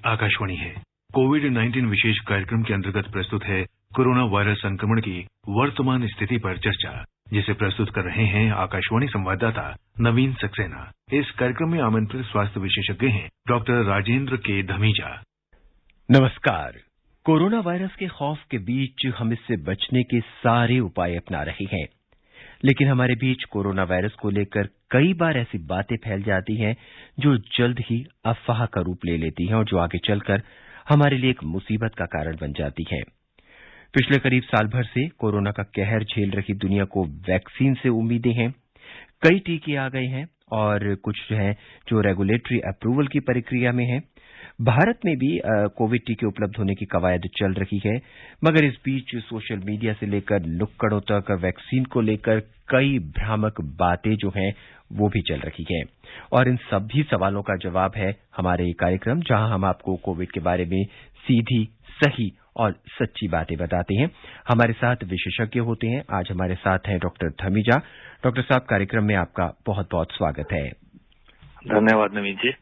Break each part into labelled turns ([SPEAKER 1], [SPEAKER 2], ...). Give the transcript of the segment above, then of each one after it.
[SPEAKER 1] आकाशवाणी है। कोविड-19 विशेष कार्यक्रम के अंतर्गत प्रस्तुत है कोरोना वायरस संक्रमण की वर्तमान स्थिति पर चर्चा, जिसे प्रस्तुत कर रहे हैं आकाशवाणी संवाददाता नवीन सक्सेना। इस कार्यक्रम में आमंत्रित स्वास्थ्य विशेषज्ञ हैं डॉक्टर राजेंद्र के धमीजा।
[SPEAKER 2] नमस्कार। कोरोना वायरस के खौफ के बीच हम इससे बचने के सारे उपाय अपना रहे हैं, लेकिन हमारे बीच कोरोना वायरस को लेकर कई बार ऐसी बातें फैल जाती हैं जो जल्द ही अफवाह का रूप ले लेती हैं और जो आगे चलकर हमारे लिए एक मुसीबत का कारण बन जाती हैं। पिछले करीब साल भर से कोरोना का कहर झेल रही दुनिया को वैक्सीन से उम्मीदें हैं। कई टीके आ गए हैं और कुछ हैं जो रेगुलेटरी अप्रूवल की प्रक्रिया में हैं। भारत में भी कोविड टीके उपलब्ध होने की कवायद चल रही है, मगर इस बीच सोशल मीडिया से लेकर नुक्कड़ों तक वैक्सीन को लेकर कई भ्रामक बातें जो हैं वो भी चल रही हैं। और इन सभी सवालों का जवाब है हमारे ये कार्यक्रम, जहां हम आपको कोविड के बारे में सीधी, सही और सच्ची बातें बताते हैं। हमारे साथ विशेषज्ञ होते हैं। आज हमारे साथ हैं डॉक्टर धमीजा। डॉक्टर साहब, कार्यक्रम में आपका बहुत बहुत स्वागत है।
[SPEAKER 3] धन्यवाद नवीन जी।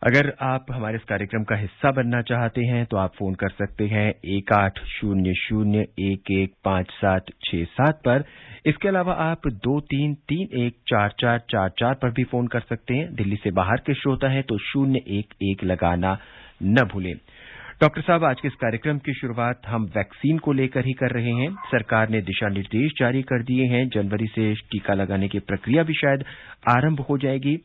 [SPEAKER 2] अगर आप हमारे इस कार्यक्रम का हिस्सा बनना चाहते हैं तो आप फोन कर सकते हैं 1800-115767 पर। इसके अलावा आप 23314444 पर भी फोन कर सकते हैं। दिल्ली से बाहर के श्रोता हैं तो 011 लगाना न भूलें। डॉक्टर साहब, आज के इस कार्यक्रम की शुरुआत हम वैक्सीन को लेकर ही कर रहे हैं। सरकार ने दिशा निर्देश जारी कर दिए हैं। जनवरी से टीका लगाने की प्रक्रिया भी शायद आरंभ हो जाएगी।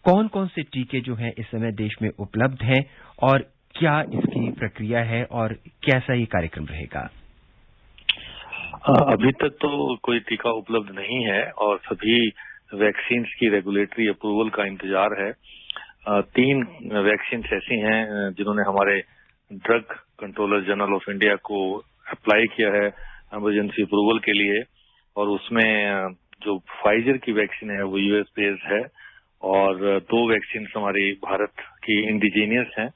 [SPEAKER 2] कौन कौन से टीके जो हैं इस समय देश में उपलब्ध हैं और क्या इसकी प्रक्रिया है और कैसा ये कार्यक्रम रहेगा?
[SPEAKER 3] अभी तक तो कोई टीका उपलब्ध नहीं है और सभी वैक्सीन की रेगुलेटरी अप्रूवल का इंतजार है। 3 वैक्सीन ऐसी हैं जिन्होंने हमारे drug controller general of India को अप्लाई किया है इमरजेंसी अप्रूवल के लिए, और उसमें जो फाइजर की वैक्सीन है वो यूएस बेस्ड है और 2 वैक्सीन हमारी भारत की इंडिजीनियस हैं,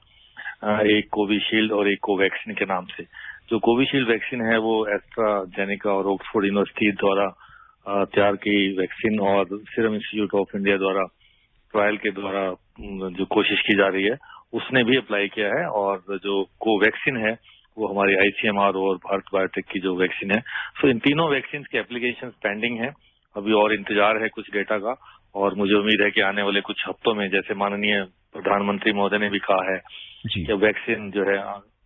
[SPEAKER 3] एक कोविशील्ड और एक कोवैक्सीन के नाम से। जो कोविशील्ड वैक्सीन है वो एस्ट्राजेनेका और ऑक्सफोर्ड यूनिवर्सिटी द्वारा तैयार की वैक्सीन और सीरम इंस्टीट्यूट ऑफ इंडिया द्वारा ट्रायल के द्वारा जो कोशिश की जा रही है उसने भी अप्लाई किया है, और जो कोवैक्सीन है वो हमारी आईसीएमआर और भारत बायोटेक की जो वैक्सीन है। सो इन तीनों वैक्सीन के एप्लीकेशन पेंडिंग है अभी और इंतजार है कुछ डेटा का, और मुझे उम्मीद है कि आने वाले कुछ हफ्तों में, जैसे माननीय प्रधानमंत्री महोदय ने भी कहा है कि वैक्सीन जो है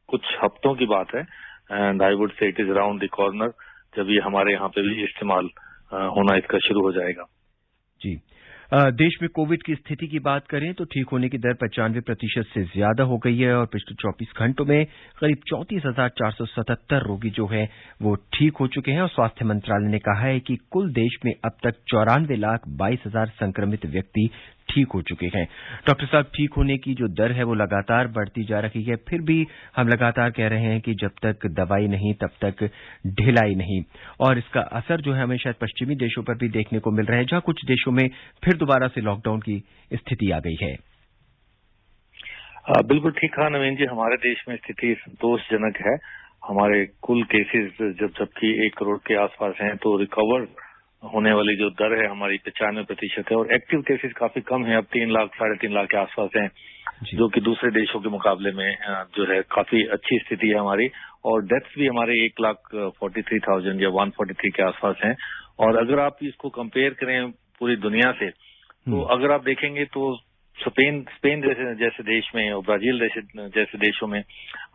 [SPEAKER 3] कुछ हफ्तों की बात है, and I would say it is around the corner, जब ये हमारे यहाँ पे भी इस्तेमाल होना इसका शुरू हो जाएगा।
[SPEAKER 2] जी, देश में कोविड की स्थिति की बात करें तो ठीक होने की दर 95% से ज्यादा हो गई है और पिछले 24 घंटों में करीब 34,477 रोगी जो है वो ठीक हो चुके हैं। और स्वास्थ्य मंत्रालय ने कहा है कि कुल देश में अब तक 94,22,000 संक्रमित व्यक्ति ठीक हो चुके हैं। डॉक्टर साहब, ठीक होने की जो दर है वो लगातार बढ़ती जा रही है, फिर भी हम लगातार कह रहे हैं कि जब तक दवाई नहीं तब तक ढिलाई नहीं, और इसका असर जो है हमें शायद पश्चिमी देशों पर भी देखने को मिल रहा है, जहां कुछ देशों में फिर दोबारा से लॉकडाउन की स्थिति आ गई है।
[SPEAKER 3] बिल्कुल ठीक कहा नवीन जी। हमारे देश में स्थिति संतोषजनक है। हमारे कुल केसेस जबकि 1 करोड़ के आसपास हैं, तो रिकवर होने वाली जो दर है हमारी 95% है, और एक्टिव केसेस काफी कम है, अब 3 लाख 3.5 लाख के आसपास हैं, जो कि दूसरे देशों के मुकाबले में जो है काफी अच्छी स्थिति है हमारी। और डेथ्स भी हमारे 1,43,000 या 143 के आसपास हैं। और अगर आप इसको कंपेयर करें पूरी दुनिया से, तो अगर आप देखेंगे तो स्पेन जैसे देश में और ब्राजील जैसे देशों में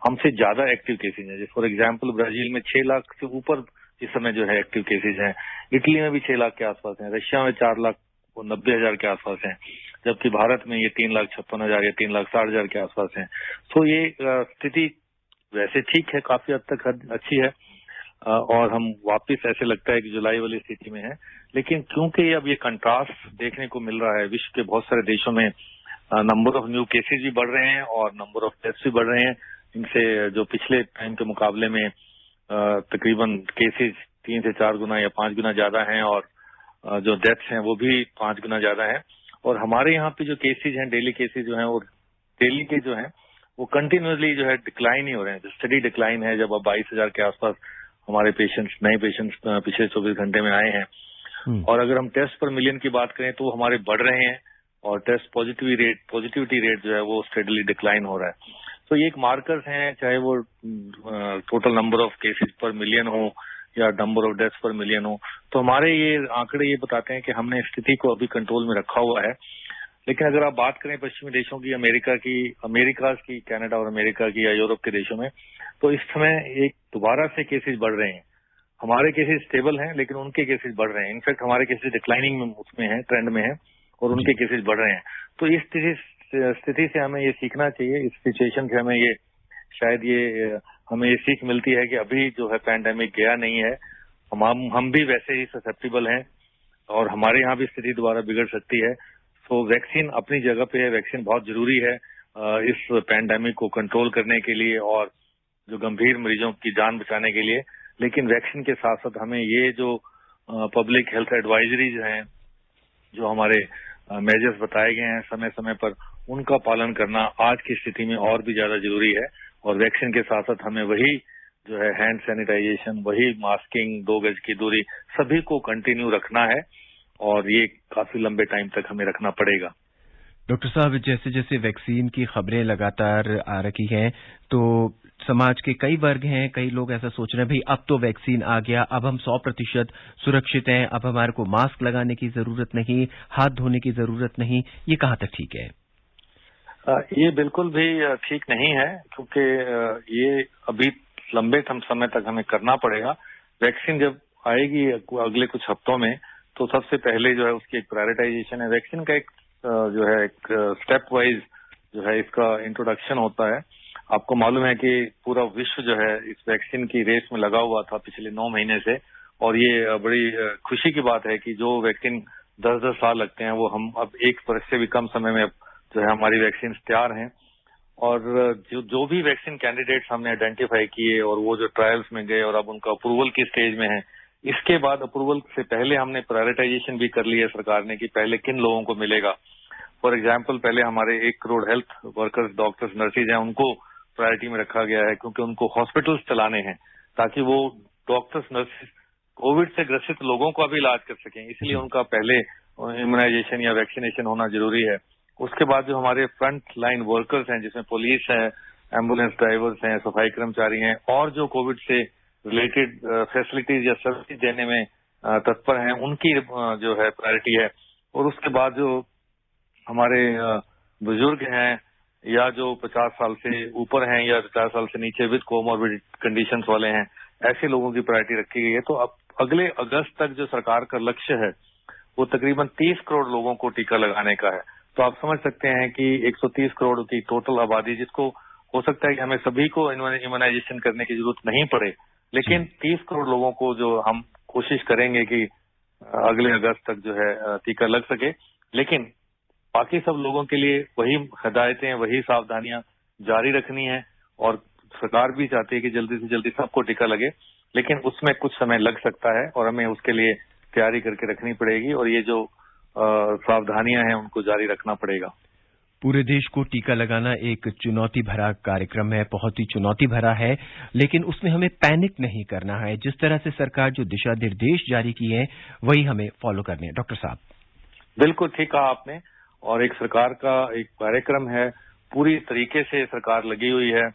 [SPEAKER 3] हमसे ज्यादा एक्टिव केसेज हैं। फॉर एग्जाम्पल ब्राजील में 6 लाख से ऊपर इस समय जो है एक्टिव केसेज हैं, इटली में भी 6 लाख के आसपास हैं, रशिया में 4,90,000 के आसपास हैं, जबकि भारत में ये 3,56,000 या 3,60,000 के आसपास हैं। तो ये स्थिति वैसे ठीक है, काफी हद तक अच्छी है, और हम वापस ऐसे लगता है कि जुलाई वाली स्थिति में है। लेकिन क्योंकि अब ये कंट्रास्ट देखने को मिल रहा है, विश्व के बहुत सारे देशों में नंबर ऑफ न्यू केसेज भी बढ़ रहे हैं और नंबर ऑफ टेस्ट भी बढ़ रहे हैं, इनसे जो पिछले टाइम के मुकाबले में तकरीबन केसेज 3 से 4 गुना या 5 गुना ज्यादा हैं, और जो डेथ्स हैं वो भी 5 गुना ज्यादा है। और हमारे यहाँ पे जो केसेज हैं, डेली केसेज जो हैं, और डेली के जो हैं वो कंटिन्यूसली जो है डिक्लाइन ही हो रहे हैं, स्टडी डिक्लाइन है। जब अब 22,000 के आसपास हमारे नए पेशेंट्स पिछले 24 घंटे में आए हैं, और अगर हम टेस्ट पर मिलियन की बात करें तो हमारे बढ़ रहे हैं, और टेस्ट पॉजिटिविटी रेट जो है वो स्टेडली डिक्लाइन हो रहा है। तो ये एक मार्कर्स हैं, चाहे वो टोटल नंबर ऑफ केसेस पर मिलियन हो या नंबर ऑफ डेथ्स पर मिलियन हो। तो हमारे ये आंकड़े ये बताते हैं कि हमने स्थिति को अभी कंट्रोल में रखा हुआ है। लेकिन अगर आप बात करें पश्चिमी देशों की, अमेरिका की, कनाडा और अमेरिका की या यूरोप के देशों में, तो इस समय एक दोबारा से केसेस बढ़ रहे हैं। हमारे केसेस स्टेबल हैं लेकिन उनके केसेस बढ़ रहे हैं। इनफैक्ट हमारे केसेस डिक्लाइनिंग में उसमें है, ट्रेंड में है, और उनके केसेस बढ़ रहे हैं। तो इस स्थिति से हमें ये सीखना चाहिए, इस सिचुएशन से हमें ये सीख मिलती है कि अभी जो है पैंडेमिक गया नहीं है, हम भी वैसे ही ससेप्टेबल हैं और हमारे यहाँ भी स्थिति दोबारा बिगड़ सकती है। तो वैक्सीन अपनी जगह पे है, वैक्सीन बहुत जरूरी है इस पैंडेमिक को कंट्रोल करने के लिए और जो गंभीर मरीजों की जान बचाने के लिए। लेकिन वैक्सीन के साथ साथ हमें ये जो पब्लिक हेल्थ एडवाइजरीज हैं, जो हमारे मेजर्स बताए गए हैं समय समय पर, उनका पालन करना आज की स्थिति में और भी ज्यादा जरूरी है। और वैक्सीन के साथ साथ हमें वही जो है हैंड सैनिटाइजेशन, वही मास्किंग, 2 गज की दूरी, सभी को कंटिन्यू रखना है और ये काफी लंबे टाइम तक हमें रखना पड़ेगा।
[SPEAKER 2] डॉक्टर साहब, जैसे जैसे वैक्सीन की खबरें लगातार आ रही हैं, तो समाज के कई वर्ग हैं, कई लोग ऐसा सोच रहे हैं भाई अब तो वैक्सीन आ गया, अब हम 100% सुरक्षित हैं, अब हमारे को मास्क लगाने की जरूरत नहीं, हाथ धोने की जरूरत नहीं। ये कहाँ तक ठीक है?
[SPEAKER 3] ये बिल्कुल भी ठीक नहीं है, क्योंकि ये अभी लंबे समय तक हमें करना पड़ेगा। वैक्सीन जब आएगी अगले कुछ हफ्तों में, तो सबसे पहले जो है उसकी एक प्रायोरिटाइजेशन है। वैक्सीन का एक जो है एक स्टेप वाइज जो है इसका इंट्रोडक्शन होता है। आपको मालूम है कि पूरा विश्व जो है इस वैक्सीन की रेस में लगा हुआ था पिछले 9 महीने से, और ये बड़ी खुशी की बात है कि जो वैक्सीन 10-10 साल लगते हैं वो हम अब 1 वर्ष से भी कम समय में जो है हमारी वैक्सीन तैयार हैं। और जो भी वैक्सीन कैंडिडेट्स हमने आइडेंटिफाई किए और वो जो ट्रायल्स में गए और अब उनका अप्रूवल की स्टेज में है, इसके बाद अप्रूवल से पहले हमने प्रायोरिटाइजेशन भी कर ली है सरकार ने कि पहले किन लोगों को मिलेगा। फॉर एग्जाम्पल, पहले हमारे 1 crore health workers, doctors, nurses हैं, उनको प्रायोरिटी में रखा गया है, क्योंकि उनको हॉस्पिटल्स चलाने हैं ताकि वो डॉक्टर्स, नर्सेज कोविड से ग्रसित लोगों का भी इलाज कर सकें, इसलिए उनका पहले इम्यूनाइजेशन या वैक्सीनेशन होना जरूरी है। उसके बाद जो हमारे फ्रंट लाइन वर्कर्स हैं, जिसमें पुलिस है, एम्बुलेंस ड्राइवर्स हैं, सफाई कर्मचारी हैं, और जो कोविड से रिलेटेड फैसिलिटीज या सर्विस देने में तत्पर हैं, उनकी जो है प्रायोरिटी है। और उसके बाद जो हमारे बुजुर्ग हैं या जो 50 साल से ऊपर हैं या 50 साल से नीचे विद कोमॉर्बिड कंडीशंस वाले हैं, ऐसे लोगों की प्रायोरिटी रखी गई है। तो अब अगले अगस्त तक जो सरकार का लक्ष्य है वो तकरीबन 30 करोड़ लोगों को टीका लगाने का है। तो आप समझ सकते हैं कि 130 करोड़ की टोटल आबादी, जिसको हो सकता है कि हमें सभी को इम्यूनाइजेशन करने की जरूरत नहीं पड़े, लेकिन 30 करोड़ लोगों को जो हम कोशिश करेंगे कि अगले अगस्त तक जो है टीका लग सके। लेकिन बाकी सब लोगों के लिए वही हिदायतें, वही सावधानियां जारी रखनी है, और सरकार भी चाहती है कि जल्दी से जल्दी सबको टीका लगे, लेकिन उसमें कुछ समय लग सकता है और हमें उसके लिए तैयारी करके रखनी पड़ेगी, और ये जो सावधानियां हैं उनको जारी रखना पड़ेगा।
[SPEAKER 2] पूरे देश को टीका लगाना एक चुनौती भरा कार्यक्रम है, बहुत ही चुनौती भरा है, लेकिन उसमें हमें पैनिक नहीं करना है। जिस तरह से सरकार जो दिशा निर्देश जारी किए हैं वही हमें फॉलो करने हैं। डॉक्टर साहब,
[SPEAKER 3] बिल्कुल ठीक कहा आपने, और एक सरकार का एक कार्यक्रम है, पूरी तरीके से सरकार लगी हुई है।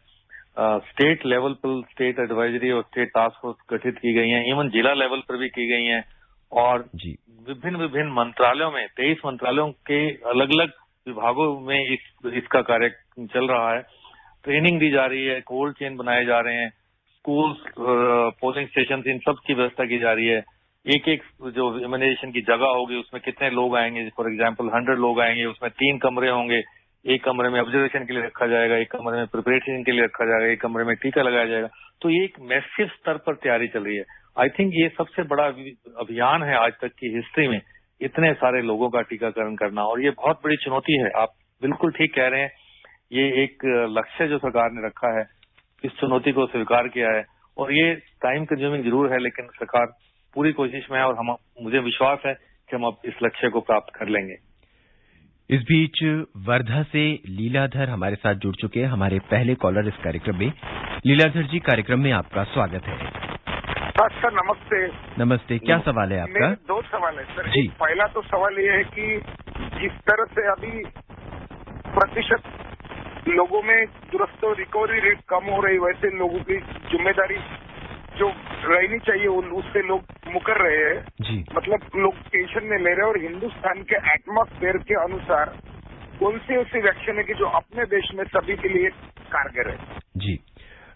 [SPEAKER 3] स्टेट लेवल पर स्टेट एडवाइजरी और स्टेट टास्क फोर्स गठित की गई हैं, इवन जिला लेवल पर भी की गई हैं, और विभिन्न मंत्रालयों में 23 मंत्रालयों के अलग अलग विभागों में इसका कार्य चल रहा है। ट्रेनिंग दी जा रही है, कोल्ड चेन बनाए जा रहे हैं, स्कूल, पोलिंग स्टेशन, इन सब की व्यवस्था की जा रही है। एक एक जो इम्यूनाइजेशन की जगह होगी उसमें कितने लोग आएंगे, फॉर एग्जांपल 100 लोग आएंगे, उसमें 3 कमरे होंगे, एक कमरे में ऑब्जर्वेशन के लिए रखा जाएगा, एक कमरे में प्रिपरेशन के लिए रखा जाएगा, एक कमरे में टीका लगाया जाएगा। तो ये एक मैसिव स्तर पर तैयारी चल रही है। आई थिंक ये सबसे बड़ा अभियान है आज तक की हिस्ट्री में, इतने सारे लोगों का टीकाकरण करना, और ये बहुत बड़ी चुनौती है। आप बिल्कुल ठीक कह रहे हैं, ये एक लक्ष्य जो सरकार ने रखा है, इस चुनौती को स्वीकार किया है, और ये टाइम कंज्यूमिंग जरूर है, लेकिन सरकार पूरी कोशिश में है, और मुझे विश्वास है कि हम अब इस लक्ष्य को प्राप्त कर लेंगे।
[SPEAKER 2] इस बीच वर्धा से लीलाधर हमारे साथ जुड़ चुके हैं, हमारे पहले कॉलर इस कार्यक्रम में। लीलाधर जी, कार्यक्रम में आपका स्वागत है।
[SPEAKER 4] सर नमस्ते।
[SPEAKER 2] नमस्ते, क्या सवाल है आपका?
[SPEAKER 4] मेरे 2 सवाल है सर।
[SPEAKER 2] जी।
[SPEAKER 4] पहला तो सवाल ये है कि जिस तरह से अभी प्रतिशत लोगों में दुरुस्त रिकवरी रेट कम हो रही, वैसे लोगों की जिम्मेदारी जो रहनी चाहिए उससे लोग मुकर रहे हैं।
[SPEAKER 2] जी।
[SPEAKER 4] मतलब लोग टेंशन नहीं ले रहे। और हिंदुस्तान के एटमॉस्फेयर के अनुसार कौन सी ऐसी वैक्सीन है कि जो अपने देश में सभी के लिए कारगर है?
[SPEAKER 2] जी,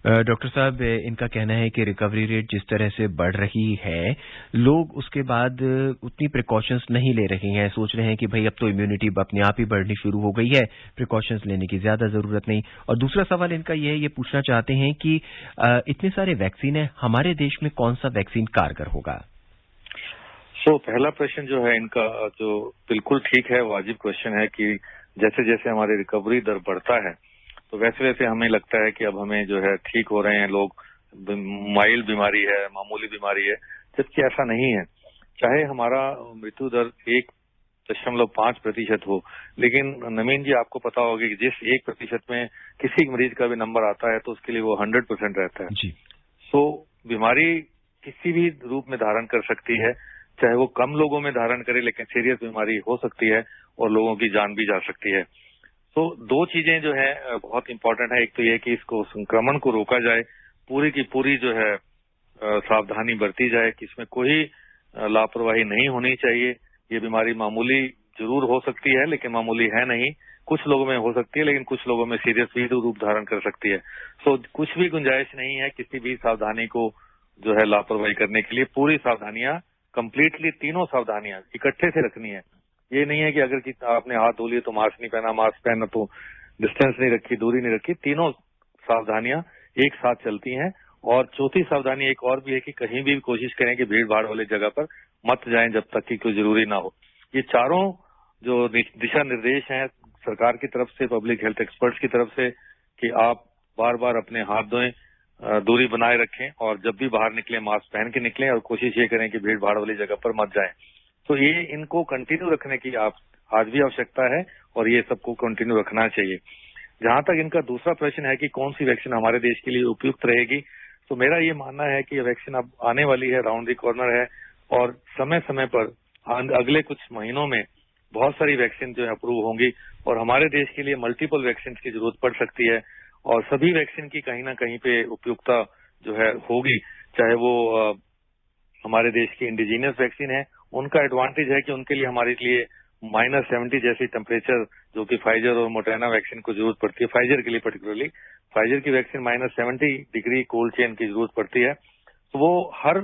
[SPEAKER 2] डॉक्टर साहब, इनका कहना है कि रिकवरी रेट जिस तरह से बढ़ रही है, लोग उसके बाद उतनी प्रिकॉशंस नहीं ले रहे हैं, सोच रहे हैं कि भाई अब तो इम्यूनिटी अपने आप ही बढ़नी शुरू हो गई है, प्रिकॉशंस लेने की ज्यादा जरूरत नहीं। और दूसरा सवाल इनका ये पूछना चाहते हैं कि इतने सारे वैक्सीन है, हमारे देश में कौन सा वैक्सीन कारगर होगा?
[SPEAKER 3] पहला प्रश्न जो है इनका, जो बिल्कुल ठीक है, वाजिब क्वेश्चन है कि जैसे जैसे हमारी रिकवरी दर बढ़ता है तो वैसे वैसे हमें लगता है कि अब हमें जो है ठीक हो रहे हैं लोग, माइल्ड बीमारी है, मामूली बीमारी है, जबकि ऐसा नहीं है। चाहे हमारा मृत्यु दर 1.5% हो, लेकिन नवीन जी आपको पता होगा कि जिस 1% में किसी मरीज का भी नंबर आता है तो उसके लिए वो 100% रहता है।
[SPEAKER 2] जी।
[SPEAKER 3] बीमारी किसी भी रूप में धारण कर सकती है, चाहे वो कम लोगों में धारण करे, लेकिन सीरियस बीमारी हो सकती है और लोगों की जान भी जा सकती है। 2 चीजें जो है बहुत इंपॉर्टेंट है। एक तो ये कि इसको संक्रमण को रोका जाए, पूरी की पूरी जो है सावधानी बरती जाए कि इसमें कोई लापरवाही नहीं होनी चाहिए। ये बीमारी मामूली जरूर हो सकती है, लेकिन मामूली है नहीं। कुछ लोगों में हो सकती है, लेकिन कुछ लोगों में सीरियस भी रूप धारण कर सकती है। कुछ भी गुंजाइश नहीं है किसी भी सावधानी को जो है लापरवाही करने के लिए। पूरी सावधानियां कंप्लीटली, तीनों सावधानियां इकट्ठे से रखनी है। ये नहीं है कि अगर कि आपने हाथ धो लिए तो मास्क नहीं पहना, मास्क पहना तो डिस्टेंस नहीं रखी, दूरी नहीं रखी। तीनों सावधानियां एक साथ चलती हैं। और चौथी सावधानी एक और भी है कि कहीं भी कोशिश करें कि भीड़ भाड़ वाली जगह पर मत जाएं जब तक कि कोई जरूरी ना हो। ये चारों जो दिशा निर्देश हैं सरकार की तरफ से, पब्लिक हेल्थ एक्सपर्ट्स की तरफ से, कि आप बार बार अपने हाथ धोएं, दूरी बनाए रखें और जब भी बाहर निकलें मास्क पहन के निकलें, और कोशिश ये करें कि भीड़ भाड़ वाली जगह पर मत जाएं। तो ये इनको कंटिन्यू रखने की आज भी आवश्यकता है और ये सबको कंटिन्यू रखना चाहिए। जहां तक इनका दूसरा प्रश्न है कि कौन सी वैक्सीन हमारे देश के लिए उपयुक्त रहेगी, तो मेरा ये मानना है कि ये वैक्सीन अब आने वाली है, राउंड द कॉर्नर है, और समय समय पर अगले कुछ महीनों में बहुत सारी वैक्सीन जो है अप्रूव होंगी और हमारे देश के लिए मल्टीपल वैक्सीन की जरूरत पड़ सकती है। और सभी वैक्सीन की कहीं ना कहीं पे उपयुक्तता जो है होगी, चाहे वो हमारे देश की इंडिजीनियस वैक्सीन है, उनका एडवांटेज है कि उनके लिए हमारे लिए -70 जैसी टेम्परेचर जो कि फाइजर और मोटेना वैक्सीन को जरूरत पड़ती है, फाइजर के लिए पर्टिकुलरली, फाइजर की वैक्सीन -70 डिग्री कोल्ड चेन की जरूरत पड़ती है। तो वो हर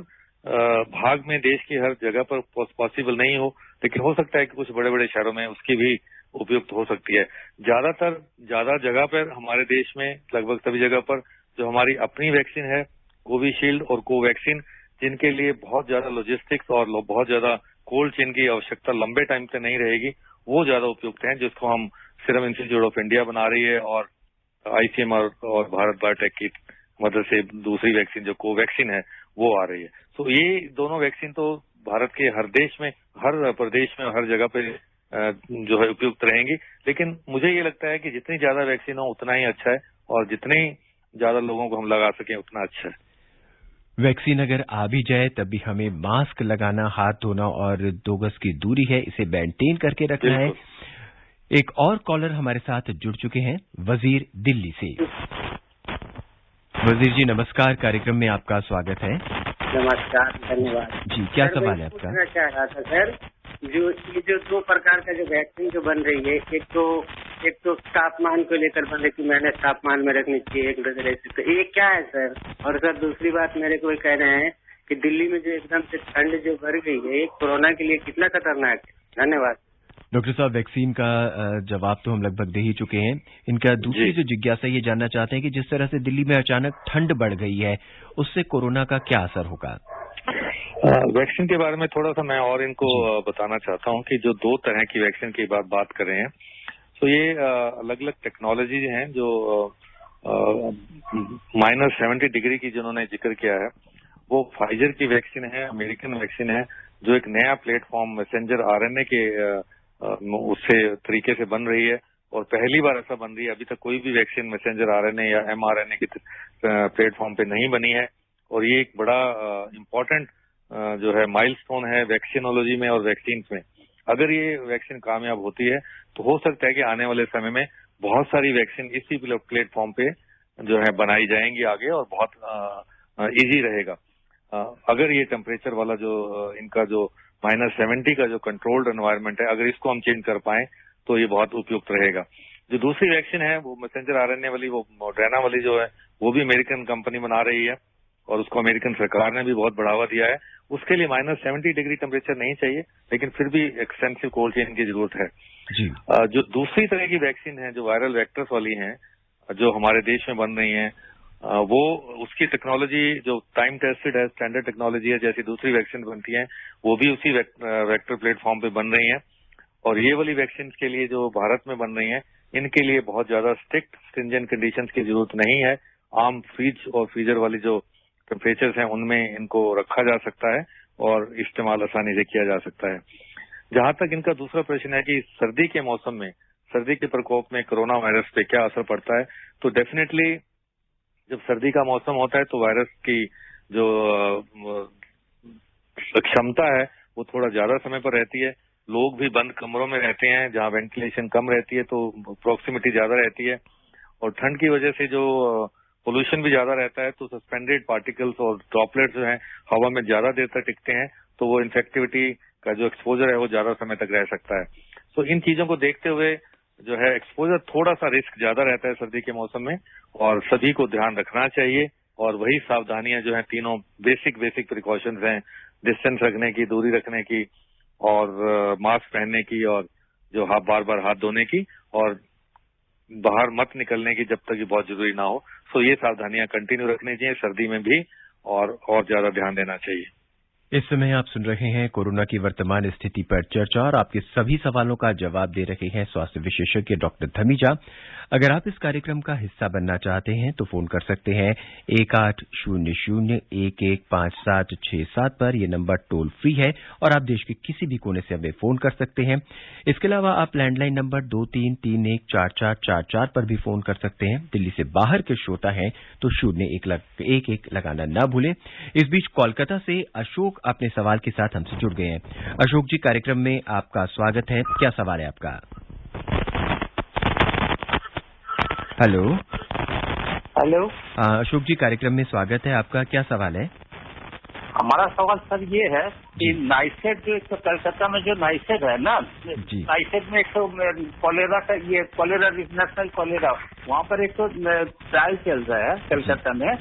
[SPEAKER 3] भाग में, देश की हर जगह पर पॉसिबल नहीं हो, लेकिन हो सकता है कि कुछ बड़े बड़े शहरों में उसकी भी उपयुक्त हो सकती है। ज्यादा जगह पर हमारे देश में लगभग सभी जगह पर जो हमारी अपनी वैक्सीन है, कोविशील्ड और कोवैक्सीन, जिनके लिए बहुत ज्यादा लॉजिस्टिक्स और बहुत ज्यादा कोल्ड चेन की आवश्यकता लंबे टाइम से नहीं रहेगी, वो ज्यादा उपयुक्त हैं, जिसको हम सीरम इंस्टीट्यूट ऑफ इंडिया बना रही है और ICMR और भारत बायोटेक की मदद से दूसरी वैक्सीन जो कोवैक्सीन है वो आ रही है। तो ये दोनों वैक्सीन तो भारत के हर देश में, हर प्रदेश में, हर जगह पे जो है उपयुक्त रहेंगी। लेकिन मुझे ये लगता है कि जितनी ज्यादा वैक्सीन हो उतना ही अच्छा है, और जितने ज्यादा लोगों को हम लगा सकें उतना अच्छा है।
[SPEAKER 2] वैक्सीन अगर आ भी जाए तब भी हमें मास्क लगाना, हाथ धोना और 2 गज की दूरी है, इसे मेंटेन करके रखना है। एक और कॉलर हमारे साथ जुड़ चुके हैं, वजीर दिल्ली से। वजीर जी नमस्कार, कार्यक्रम में आपका स्वागत है।
[SPEAKER 5] नमस्कार, धन्यवाद
[SPEAKER 2] जी। क्या सवाल है आपका?
[SPEAKER 5] पूछना चाह रहा था सर, ये जो 2 प्रकार का जो वैक्सीन जो बन रही है, एक तो तापमान को लेकर बन रही कि मैंने तापमान में रखनी चाहिए 1 डिग्री से, तो ये क्या है सर? और सर दूसरी बात मेरे को कह रहे हैं कि दिल्ली में जो एकदम से ठंड जो बढ़ गई है, कोरोना के लिए कितना खतरनाक है? धन्यवाद।
[SPEAKER 2] डॉक्टर साहब, वैक्सीन का जवाब तो हम लगभग दे ही चुके हैं। इनका दूसरी जो जिज्ञासा ये जानना चाहते हैं कि जिस तरह से दिल्ली में अचानक ठंड बढ़ गई है, उससे कोरोना का क्या असर होगा?
[SPEAKER 3] वैक्सीन के बारे में थोड़ा सा मैं और इनको बताना चाहता हूं कि जो 2 तरह की वैक्सीन की बात कर रहे हैं, तो ये अलग अलग टेक्नोलॉजी हैं। जो -70 डिग्री की जिन्होंने जिक्र किया है, वो फाइजर की वैक्सीन है, अमेरिकन वैक्सीन है, जो एक नया प्लेटफॉर्म मैसेंजर RNA के उससे तरीके से बन रही है, और पहली बार ऐसा बन रही है। अभी तक कोई भी वैक्सीन मैसेंजर RNA या mRNA के प्लेटफॉर्म पे नहीं बनी है, और ये एक बड़ा इम्पोर्टेंट जो है माइलस्टोन है वैक्सीनोलॉजी में और वैक्सीन में। अगर ये वैक्सीन कामयाब होती है तो हो सकता है कि आने वाले समय में बहुत सारी वैक्सीन इसी प्लेटफॉर्म पे जो है बनाई जाएंगी आगे, और बहुत इजी रहेगा। अगर ये टेम्परेचर वाला जो इनका जो -70 का जो कंट्रोल्ड एनवायरनमेंट है, अगर इसको हम चेंज कर पाए तो ये बहुत उपयुक्त रहेगा। जो दूसरी वैक्सीन है वो मैसेंजर आरएनए वाली, वो मॉडर्ना वाली जो है, वो भी अमेरिकन कंपनी बना रही है और उसको अमेरिकन सरकार ने भी बहुत बढ़ावा दिया है। उसके लिए -70 डिग्री टेम्परेचर नहीं चाहिए, लेकिन फिर भी एक्सटेंसिव कोल्ड चेन की जरूरत है
[SPEAKER 2] जी।
[SPEAKER 3] जो दूसरी तरह की वैक्सीन है जो वायरल वेक्टर्स वाली हैं, जो हमारे देश में बन रही हैं, वो उसकी टेक्नोलॉजी जो टाइम टेस्टेड है, स्टैंडर्ड टेक्नोलॉजी है, जैसी दूसरी वैक्सीन बनती हैं वो भी उसी वेक्टर प्लेटफॉर्म पे बन रही हैं। और ये वाली वैक्सीन के लिए जो भारत में बन रही हैं, इनके लिए बहुत ज्यादा स्ट्रिक्ट स्ट्रिंजेंट कंडीशंस की जरूरत नहीं है। आम फ्रिज और फ्रीजर वाली जो टेम्परेचर्स हैं उनमें इनको रखा जा सकता है और इस्तेमाल आसानी से किया जा सकता है। जहां तक इनका दूसरा प्रश्न है कि सर्दी के मौसम में, सर्दी के प्रकोप में कोरोना वायरस पे क्या असर पड़ता है, तो डेफिनेटली जब सर्दी का मौसम होता है तो वायरस की जो क्षमता है वो थोड़ा ज्यादा समय पर रहती है। लोग भी बंद कमरों में रहते हैं जहां वेंटिलेशन कम रहती है, तो प्रॉक्सिमिटी ज्यादा रहती है, और ठंड की वजह से जो पोल्यूशन भी ज्यादा रहता है, तो सस्पेंडेड पार्टिकल्स और ड्रॉपलेट्स जो हैं हवा में ज्यादा देर तक टिकते हैं, तो वो इन्फेक्टिविटी का जो एक्सपोजर है वो ज्यादा समय तक रह सकता है। तो इन चीजों को देखते हुए जो है एक्सपोजर थोड़ा सा रिस्क ज्यादा रहता है सर्दी के मौसम में, और सभी को ध्यान रखना चाहिए। और वही सावधानियां जो है तीनों बेसिक प्रिकॉशंस हैं, डिस्टेंस रखने की, दूरी रखने की, और मास्क पहनने की, और जो बार बार हाथ धोने की, और बाहर मत निकलने की जब तक ये बहुत जरूरी ना हो। सो ये सावधानियां कंटिन्यू रखनी चाहिए सर्दी में भी, और ज्यादा ध्यान देना चाहिए।
[SPEAKER 2] इस समय आप सुन रहे हैं कोरोना की वर्तमान स्थिति पर चर्चा, और आपके सभी सवालों का जवाब दे रहे हैं स्वास्थ्य विशेषज्ञ डॉक्टर धमीजा। अगर आप इस कार्यक्रम का हिस्सा बनना चाहते हैं तो फोन कर सकते हैं 1800-115767 पर। यह नंबर टोल फ्री है और आप देश के किसी भी कोने से हमें फोन कर सकते हैं। इसके अलावा आप लैंडलाइन नंबर 23314444 पर भी फोन कर सकते हैं। दिल्ली से बाहर के श्रोता हैं तो 0111 लगाना न भूलें। इस बीच कोलकाता से अशोक अपने सवाल के साथ हमसे जुड़ गए हैं। अशोक जी, कार्यक्रम में आपका स्वागत है। क्या सवाल है आपका? Hello
[SPEAKER 6] hello.
[SPEAKER 2] अशोक जी, कार्यक्रम में स्वागत है आपका। क्या सवाल है?
[SPEAKER 6] हमारा सवाल सर ये है कि नाइसेट जो एक तो कलकत्ता में जो नाइसेट है ना, नाइसेट में एक तो कॉलेरा का, ये कॉलेरा इंटरनेशनल कॉलेरा, वहाँ पर एक तो ट्रायल चल रहा है कलकत्ता में।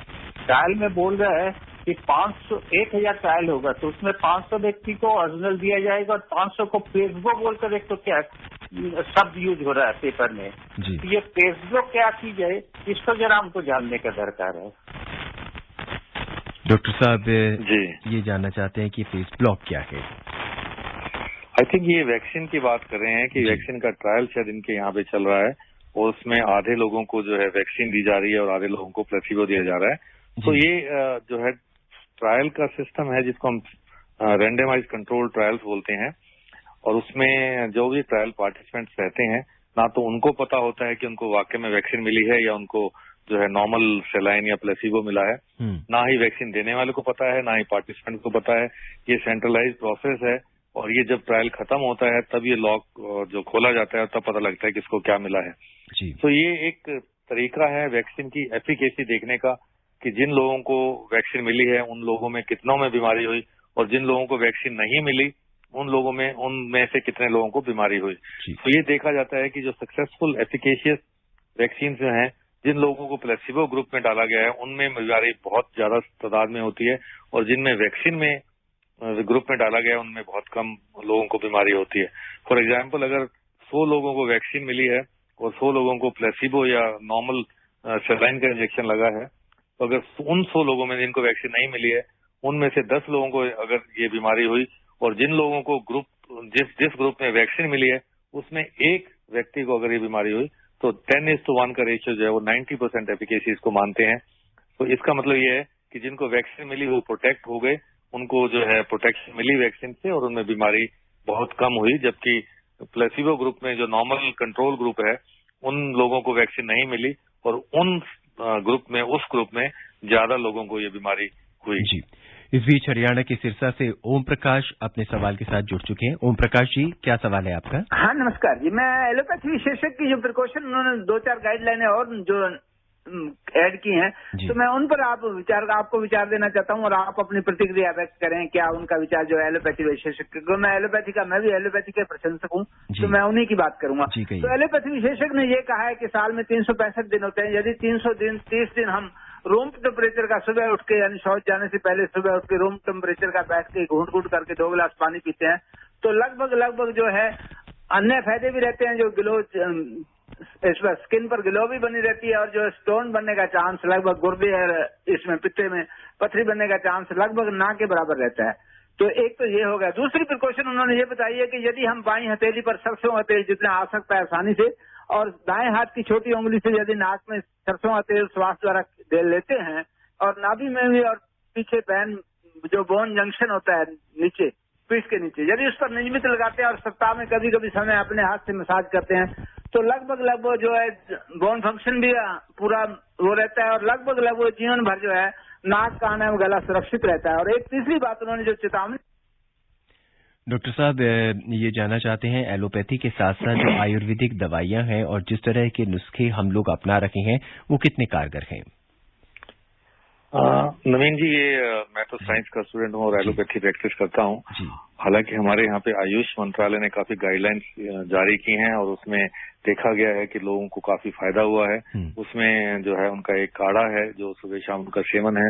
[SPEAKER 6] ट्रायल में बोल रहा है कि 1000 ट्रायल होगा, तो उसमें 500 व्यक्ति को ओरिजिनल दिया जाएगा और 500 को प्लेसबो बोलकर एक तो क्या शब्द यूज हो रहा है पेपर में। ये प्लेसबो क्या चीज है, इसको जरा हमको जानने का दरकार है।
[SPEAKER 2] डॉक्टर साहब जी ये जानना चाहते हैं कि फेस ब्लॉक क्या है?
[SPEAKER 3] आई थिंक ये वैक्सीन की बात कर रहे हैं कि वैक्सीन का ट्रायल शायद इनके यहाँ पे चल रहा है, और उसमें आधे लोगों को जो है वैक्सीन दी जा रही है और आधे लोगों को प्लेसिबो दिया जा रहा है। तो ये जो है ट्रायल का सिस्टम है जिसको हम रैंडमाइज कंट्रोल ट्रायल्स बोलते हैं, और उसमें जो भी ट्रायल पार्टिसिपेंट्स रहते हैं, ना तो उनको पता होता है कि उनको वाकई में वैक्सीन मिली है या उनको जो है नॉर्मल सेलाइन या प्लेसिबो मिला है, ना ही वैक्सीन देने वाले को पता है, ना ही पार्टिसिपेंट को पता है। ये सेंट्रलाइज प्रोसेस है, और ये जब ट्रायल खत्म होता है तब ये लॉक जो खोला जाता है तब पता लगता है किसको क्या मिला है। तो ये एक तरीका है वैक्सीन की एफिकेसी देखने का कि जिन लोगों को वैक्सीन मिली है उन लोगों में कितनों में बीमारी हुई, और जिन लोगों को वैक्सीन नहीं मिली उनमें से कितने लोगों को बीमारी हुई। तो ये देखा जाता है कि जो सक्सेसफुल एफिकेशियस वैक्सीन जो हैं, जिन लोगों को प्लेसिबो ग्रुप में डाला गया है उनमें बीमारी बहुत ज्यादा तादाद में होती है, और जिनमें वैक्सीन में ग्रुप में डाला गया है उनमें बहुत कम लोगों को बीमारी होती है। फॉर एग्जाम्पल, अगर 100 लोगों को वैक्सीन मिली है और 100 लोगों को प्लेसिबो या नॉर्मल सेलाइन का इंजेक्शन लगा है, तो अगर उन 100 लोगों में जिनको वैक्सीन नहीं मिली है उनमें से 10 लोगों को अगर ये बीमारी हुई, और जिन लोगों को जिस ग्रुप में वैक्सीन मिली है उसमें एक व्यक्ति को अगर ये बीमारी हुई, तो 10:1 का रेशियो जो है वो 90% एफिकेसी इसको मानते हैं। तो इसका मतलब ये है कि जिनको वैक्सीन मिली वो प्रोटेक्ट हो गए, उनको जो है प्रोटेक्शन मिली वैक्सीन से और उनमें बीमारी बहुत कम हुई, जबकि प्लेसिबो ग्रुप में जो नॉर्मल कंट्रोल ग्रुप है उन लोगों को वैक्सीन नहीं मिली, और उस ग्रुप में ज्यादा लोगों को ये बीमारी हुई।
[SPEAKER 2] जी, इस बीच हरियाणा के सिरसा से ओम प्रकाश अपने सवाल के साथ जुड़ चुके हैं। ओम प्रकाश जी, क्या सवाल है आपका?
[SPEAKER 7] हाँ, नमस्कार जी। मैं एलोपैथी विशेषज्ञ की जो प्रिकॉशन उन्होंने 2-4 गाइडलाइनें और जो ऐड की हैं, तो मैं उन पर आपको विचार देना चाहता हूं और आप अपनी प्रतिक्रिया व्यक्त करें, क्या उनका विचार जो है एलोपैथी विशेषज्ञ को। मैं भी एलोपैथी के प्रशंसक हूं, तो मैं उन्हीं की बात करूंगा। तो एलोपैथी विशेषज्ञ ने ये कहा है कि साल में 365 दिन होते हैं। यदि 30 दिन हम रूम टेम्परेचर का सुबह उठ के, यानी शौच जाने से पहले सुबह उठ के रूम टेम्परेचर का बैठ के घूंट घूंट करके 2 गिलास पानी पीते हैं, तो लगभग जो है अन्य फायदे भी रहते हैं। जो ग्लो, इस पर स्किन पर ग्लो भी बनी रहती है, और जो स्टोन बनने का चांस लगभग गुर्दे और इसमें पित्ते में पथरी बनने का चांस लगभग ना के बराबर रहता है। तो एक तो ये हो गया। दूसरी प्रिकॉशन उन्होंने ये बताई है कि यदि हम बाईं हथेली पर सरसों का तेल जितना आ सकता है आसानी से, और दाएं हाथ की छोटी उंगली से यदि नाक में सरसों का तेल श्वास द्वारा लेते हैं, और नाभि में भी और पीछे पैन जो बोन जंक्शन होता है नीचे पीठ के नीचे, यदि उस पर नियमित लगाते हैं और सप्ताह में कभी कभी समय अपने हाथ से मसाज करते हैं, तो लगभग जो है बोन फंक्शन भी पूरा वो रहता है, और लगभग जीवन भर जो है नाक, कान एवं गला सुरक्षित रहता है। और एक तीसरी बात उन्होंने जो चेतावनी।
[SPEAKER 2] डॉक्टर साहब, ये जानना चाहते हैं एलोपैथी के साथ साथ जो आयुर्वेदिक दवाइयां हैं और जिस तरह के नुस्खे हम लोग अपना रखे हैं, वो कितने कारगर हैं?
[SPEAKER 3] नवीन जी, मैं तो साइंस का स्टूडेंट हूँ और एलोपैथी प्रैक्टिस करता हूँ। हालांकि हमारे यहाँ पे आयुष मंत्रालय ने काफी गाइडलाइंस जारी की हैं, और उसमें देखा गया है कि लोगों को काफी फायदा हुआ है। उसमें जो है उनका एक काढ़ा है जो सुबह शाम उनका सेवन है,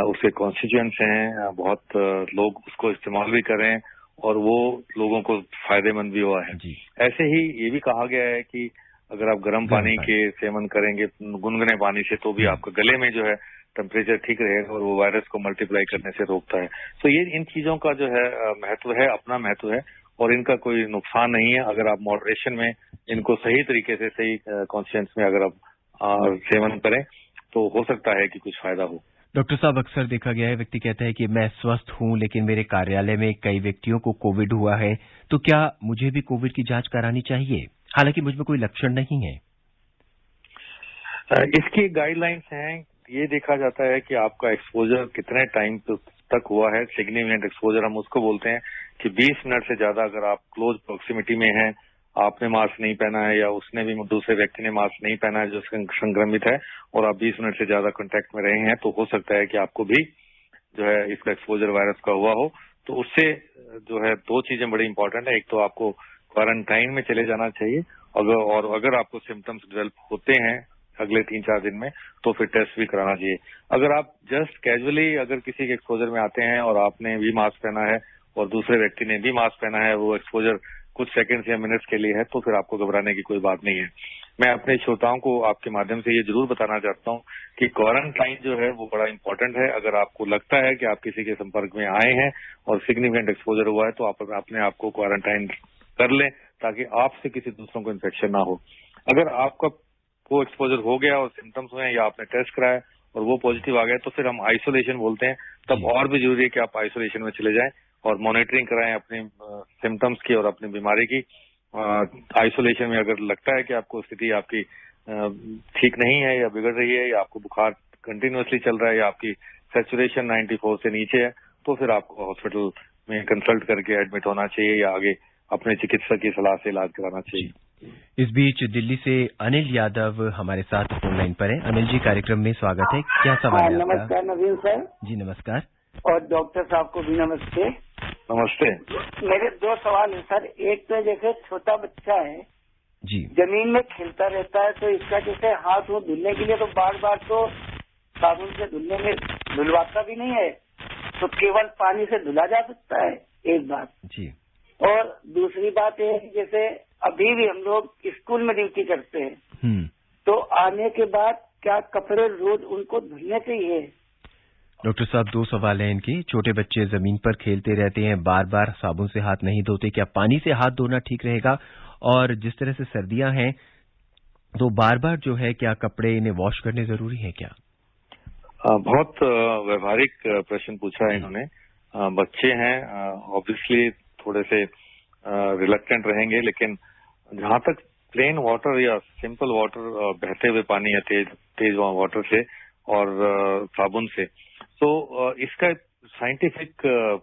[SPEAKER 3] उसके कॉन्स्टिट्यूएंट्स हैं, बहुत लोग उसको इस्तेमाल भी कर रहे हैं और वो लोगों को फायदेमंद भी हुआ है। ऐसे ही ये भी कहा गया है कि अगर आप गर्म पानी के सेवन करेंगे गुनगुने पानी से, तो भी आपका गले में जो है टेम्परेचर ठीक रहेगा और वो वायरस को मल्टीप्लाई करने से रोकता है। तो ये इन चीजों का जो है महत्व है, अपना महत्व है, और इनका कोई नुकसान नहीं है। अगर आप मॉडरेशन में इनको सही तरीके से, सही कॉन्शियस में अगर आप सेवन करें, तो हो सकता है कि कुछ फायदा हो।
[SPEAKER 2] डॉक्टर साहब, अक्सर देखा गया है व्यक्ति कहता है कि मैं स्वस्थ हूं, लेकिन मेरे कार्यालय में कई व्यक्तियों को कोविड हुआ है, तो क्या मुझे भी कोविड की जांच करानी चाहिए, हालांकि मुझमें कोई लक्षण नहीं है?
[SPEAKER 3] इसकी गाइडलाइंस हैं, ये देखा जाता है कि आपका एक्सपोजर कितने टाइम तक हुआ है। सिग्निफिकेंट एक्सपोजर हम उसको बोलते हैं कि 20 मिनट से ज्यादा अगर आप क्लोज प्रोक्सिमिटी में हैं, आपने मास्क नहीं पहना है या उसने भी, दूसरे व्यक्ति ने मास्क नहीं पहना है जो संक्रमित है, और आप 20 मिनट से ज्यादा कांटेक्ट में रहे हैं, तो हो सकता है कि आपको भी जो है इसका एक्सपोजर वायरस का हुआ हो। तो उससे जो है 2 चीजें बड़ी इंपॉर्टेंट है। एक तो आपको क्वारंटाइन में चले जाना चाहिए, और अगर आपको सिम्टम्स डेवलप होते हैं अगले 3-4 दिन में, तो फिर टेस्ट भी कराना चाहिए। अगर आप जस्ट कैजुअली अगर किसी के एक्सपोजर में आते हैं और आपने भी मास्क पहना है और दूसरे व्यक्ति ने भी मास्क पहना है, वो एक्सपोजर कुछ सेकंड्स या मिनट्स के लिए है, तो फिर आपको घबराने की कोई बात नहीं है। मैं अपने श्रोताओं को आपके माध्यम से ये जरूर बताना चाहता हूँ कि क्वारंटाइन जो है वो बड़ा इंपॉर्टेंट है। अगर आपको लगता है कि आप किसी के संपर्क में आए हैं और सिग्निफिकेंट एक्सपोजर हुआ है, तो आप अपने आप को क्वारंटाइन कर लें, ताकि आपसे किसी दूसरों को इन्फेक्शन ना हो। अगर आपका वो एक्सपोजर हो गया और सिम्टम्स हुए या आपने टेस्ट कराया और वो पॉजिटिव आ गया, तो फिर हम आइसोलेशन बोलते हैं। तब और भी जरूरी है कि आप आइसोलेशन में चले जाएं और मॉनिटरिंग कराएं अपने सिम्टम्स की और अपनी बीमारी की। आइसोलेशन में अगर लगता है कि आपको स्थिति आपकी ठीक नहीं है या बिगड़ रही है, या आपको बुखार कंटिन्यूअसली चल रहा है, या आपकी सैचुरेशन 94 से नीचे है, तो फिर आपको हॉस्पिटल में कंसल्ट करके एडमिट होना चाहिए या आगे अपने चिकित्सक की सलाह से इलाज कराना चाहिए।
[SPEAKER 2] इस बीच दिल्ली से अनिल यादव हमारे साथ फोन लाइन पर है। अनिल जी, कार्यक्रम में स्वागत है। क्या सवाल है आपका?
[SPEAKER 8] नमस्कार नवीन सर।
[SPEAKER 2] जी नमस्कार।
[SPEAKER 8] और डॉक्टर साहब को भी नमस्ते।
[SPEAKER 3] नमस्ते।
[SPEAKER 8] मेरे 2 सवाल है सर। एक तो जैसे छोटा बच्चा है
[SPEAKER 2] जी,
[SPEAKER 8] जमीन में खेलता रहता है, तो इसका जैसे हाथ वो धुलने के लिए तो बार बार तो साबुन से धुलने में धुलवाता भी नहीं है, तो केवल पानी से धुला जा सकता है, एक बात
[SPEAKER 2] जी।
[SPEAKER 8] और दूसरी बात है कि जैसे अभी भी हम लोग स्कूल में ड्यूटी करते हैं, तो आने के बाद क्या कपड़े रोज उनको धुलने चाहिए?
[SPEAKER 2] डॉक्टर साहब, 2 सवाल हैं इनके। छोटे बच्चे जमीन पर खेलते रहते हैं, बार बार साबुन से हाथ नहीं धोते, क्या पानी से हाथ धोना ठीक रहेगा? और जिस तरह से सर्दियां हैं, तो बार बार जो है क्या कपड़े इन्हें वॉश करने जरूरी है क्या?
[SPEAKER 3] बहुत व्यवहारिक प्रश्न पूछा है इन्होंने। बच्चे हैं, ऑब्वियसली थोड़े से रिलक्टेंट रहेंगे, लेकिन जहां तक प्लेन वाटर या सिंपल वाटर, बहते हुए पानी या तेज वाटर से और साबुन से, तो इसका साइंटिफिक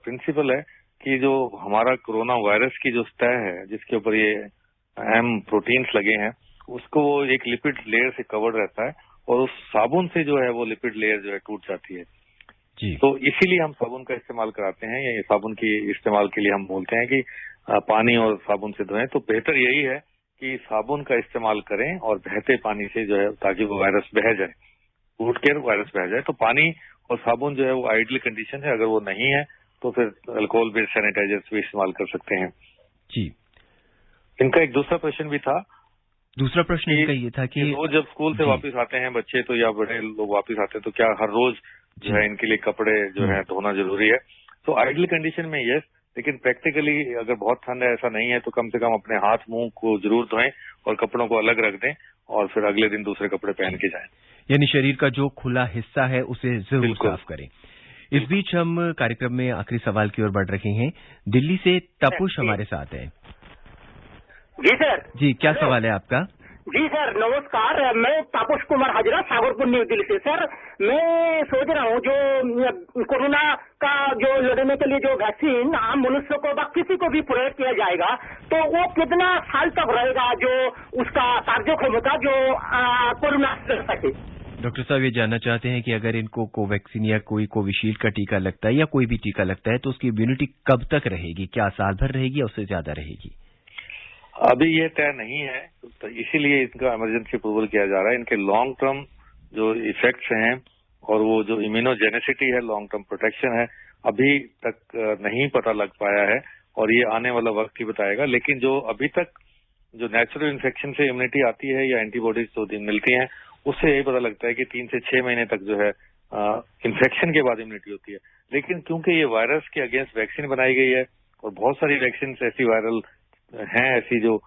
[SPEAKER 3] प्रिंसिपल है कि जो हमारा कोरोना वायरस की जो तह है, जिसके ऊपर ये एम प्रोटीन्स लगे हैं, उसको वो एक लिपिड लेयर से कवर्ड रहता है और उस साबुन से जो है वो लिपिड लेयर जो है टूट जाती है जी। तो इसीलिए हम साबुन का इस्तेमाल कराते हैं, या साबुन की इस्तेमाल के लिए हम बोलते हैं कि पानी और साबुन से धोएं। तो बेहतर यही है कि साबुन का इस्तेमाल करें और बहते पानी से जो है, ताकि वो वायरस बह जाए, टूट कर वायरस बह जाए। तो पानी और साबुन जो है वो आइडियल कंडीशन है। अगर वो नहीं है तो फिर अल्कोहल बेस्ड सैनिटाइजर्स भी इस्तेमाल कर सकते हैं जी। इनका एक दूसरा प्रश्न भी था।
[SPEAKER 2] दूसरा प्रश्न इनका ये था कि
[SPEAKER 3] रोज जब स्कूल से वापस आते हैं बच्चे, तो या बड़े लोग वापस आते हैं, तो क्या हर रोज जो है इनके लिए कपड़े जो है धोना जरूरी है? तो आइडियल कंडीशन में यस, लेकिन प्रैक्टिकली अगर बहुत ठंड है, ऐसा नहीं है, तो कम से कम अपने हाथ मुंह को जरूर धोएं और कपड़ों को अलग रख दें और फिर अगले दिन दूसरे कपड़े पहन के जाएं।
[SPEAKER 2] यानी शरीर का जो खुला हिस्सा है उसे जरूर साफ करें। इस बीच हम कार्यक्रम में आखिरी सवाल की ओर बढ़ रहे हैं। दिल्ली से तपुष हमारे साथ है।
[SPEAKER 9] जी सर।
[SPEAKER 2] जी, क्या सवाल है आपका?
[SPEAKER 9] जी सर, नमस्कार। मैं तापस कुमार हाजरा, सागरपुर न्यू दिल्ली से। सर, मैं सोच रहा हूँ जो कोरोना का जो लड़ने के लिए जो वैक्सीन आम मनुष्य को व किसी को भी प्रयोग किया जाएगा, तो वो कितना साल तक रहेगा, जो उसका कार्यक्षमता जो कोरोना से सके?
[SPEAKER 2] डॉक्टर साहब ये जानना चाहते हैं कि अगर इनको कोवैक्सीन या कोई कोविशील्ड का टीका लगता है या कोई भी टीका लगता है, तो उसकी इम्यूनिटी कब तक रहेगी? क्या साल भर रहेगी या उससे ज्यादा रहेगी?
[SPEAKER 3] अभी ये तय नहीं है, तो इसीलिए इनका इमरजेंसी अप्रूवल किया जा रहा है। इनके लॉन्ग टर्म जो इफेक्ट्स हैं और वो जो इम्यूनोजेनेसिटी है, लॉन्ग टर्म प्रोटेक्शन है, अभी तक नहीं पता लग पाया है और ये आने वाला वक्त ही बताएगा। लेकिन जो अभी तक जो नेचुरल इन्फेक्शन से इम्यूनिटी आती है या एंटीबॉडीज जो मिलती हैं, उससे यही पता लगता है कि 3 से 6 महीने तक जो है इन्फेक्शन के बाद इम्यूनिटी होती है। लेकिन क्योंकि ये वायरस के अगेंस्ट वैक्सीन बनाई गई है और बहुत सारी वैक्सीन ऐसी वायरल हैं ऐसी जो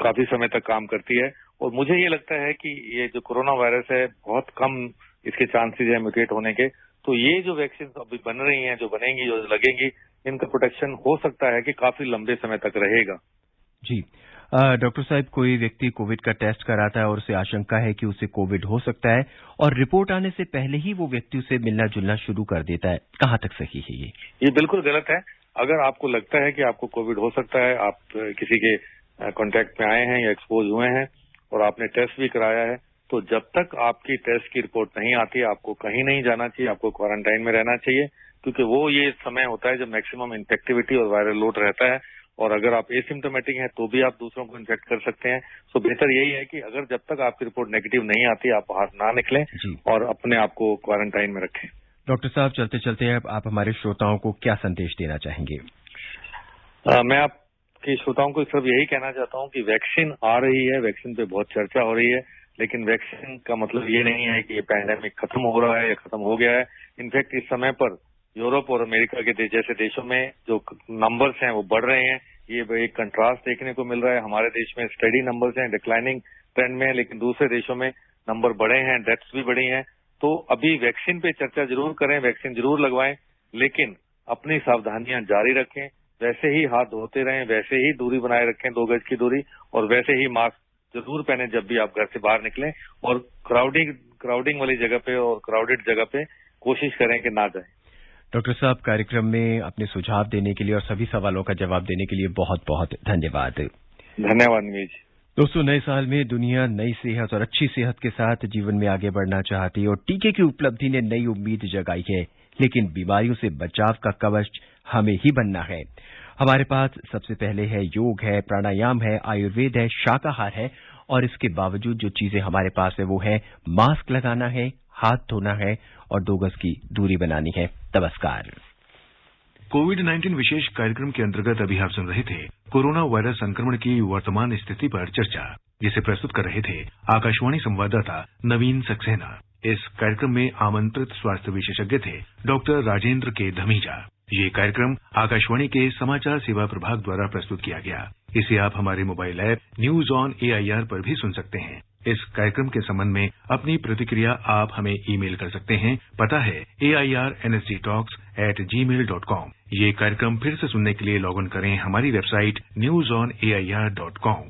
[SPEAKER 3] काफी समय तक काम करती है, और मुझे ये लगता है कि ये जो कोरोना वायरस है बहुत कम इसके चांसेस है म्यूटेट होने के। तो ये जो वैक्सीन अभी बन रही हैं, जो बनेंगी, जो लगेंगी, इनका प्रोटेक्शन हो सकता है कि काफी लंबे समय तक रहेगा
[SPEAKER 2] जी। डॉक्टर साहब, कोई व्यक्ति कोविड का टेस्ट कराता है और उसे आशंका है कि उसे कोविड हो सकता है और रिपोर्ट आने से पहले ही वो व्यक्ति उसे मिलना जुलना शुरू कर देता है, कहाँ तक सही है ये?
[SPEAKER 3] ये बिल्कुल गलत है। अगर आपको लगता है कि आपको कोविड हो सकता है, आप किसी के कांटेक्ट में आए हैं या एक्सपोज हुए हैं और आपने टेस्ट भी कराया है, तो जब तक आपकी टेस्ट की रिपोर्ट नहीं आती, आपको कहीं नहीं जाना चाहिए, आपको क्वारंटाइन में रहना चाहिए, क्योंकि वो ये समय होता है जब मैक्सिमम इन्फेक्टिविटी और वायरल लोड रहता है। और अगर आप एसिम्टोमेटिक हैं तो भी आप दूसरों को इन्फेक्ट कर सकते हैं। तो बेहतर यही है कि अगर जब तक आपकी रिपोर्ट नेगेटिव नहीं आती, आप बाहर ना निकलें और अपने आप को क्वारंटाइन में रखें।
[SPEAKER 2] डॉक्टर साहब, चलते चलते आप हमारे श्रोताओं को क्या संदेश देना चाहेंगे?
[SPEAKER 3] मैं आपके श्रोताओं को सिर्फ यही कहना चाहता हूं कि वैक्सीन आ रही है, वैक्सीन पे बहुत चर्चा हो रही है, लेकिन वैक्सीन का मतलब ये नहीं है कि ये पैंडेमिक खत्म हो रहा है या खत्म हो गया है। इनफैक्ट इस समय पर यूरोप और अमेरिका के जैसे देशों में जो नंबर्स हैं वो बढ़ रहे हैं। ये एक कंट्रास्ट देखने को मिल रहा है। हमारे देश में स्टेडी नंबर्स हैं, डिक्लाइनिंग ट्रेंड में है, लेकिन दूसरे देशों में नंबर बढ़े हैं, डेथ्स भी बढ़ी हैं। तो अभी वैक्सीन पे चर्चा जरूर करें, वैक्सीन जरूर लगवाएं, लेकिन अपनी सावधानियां जारी रखें। वैसे ही हाथ धोते रहें, वैसे ही दूरी बनाए रखें, 2 गज की दूरी, और वैसे ही मास्क जरूर पहने जब भी आप घर से बाहर निकलें। और क्राउडिंग वाली जगह पे और क्राउडेड जगह पे कोशिश करें कि ना जाएं।
[SPEAKER 2] डॉक्टर साहब, कार्यक्रम में अपने सुझाव देने के लिए और सभी सवालों का जवाब देने के लिए बहुत बहुत धन्यवाद।
[SPEAKER 3] धन्यवाद नीज।
[SPEAKER 2] दोस्तों, नए साल में दुनिया नई सेहत और अच्छी सेहत के साथ जीवन में आगे बढ़ना चाहती है और टीके की उपलब्धि ने नई उम्मीद जगाई है, लेकिन बीमारियों से बचाव का कवच हमें ही बनना है। हमारे पास सबसे पहले है योग है, प्राणायाम है, आयुर्वेद है, शाकाहार है, और इसके बावजूद जो चीजें हमारे पास है वो है मास्क लगाना है, हाथ धोना है और 2 गज की दूरी बनानी है। नमस्कार।
[SPEAKER 1] कोविड-19 विशेष कार्यक्रम के अंतर्गत अभी आप सुन रहे थे कोरोना वायरस संक्रमण की वर्तमान स्थिति पर चर्चा, जिसे प्रस्तुत कर रहे थे आकाशवाणी संवाददाता नवीन सक्सेना। इस कार्यक्रम में आमंत्रित स्वास्थ्य विशेषज्ञ थे डॉक्टर राजेंद्र के धमीजा। ये कार्यक्रम आकाशवाणी के समाचार सेवा प्रभाग द्वारा प्रस्तुत किया गया। इसे आप हमारे mobile app news on AIR पर भी सुन सकते हैं। इस कार्यक्रम के संबंध में अपनी प्रतिक्रिया आप हमें ईमेल कर सकते हैं। पता है airnsdtalks@gmail.com। ये कार्यक्रम फिर से सुनने के लिए लॉग इन करें हमारी वेबसाइट newsonair.com।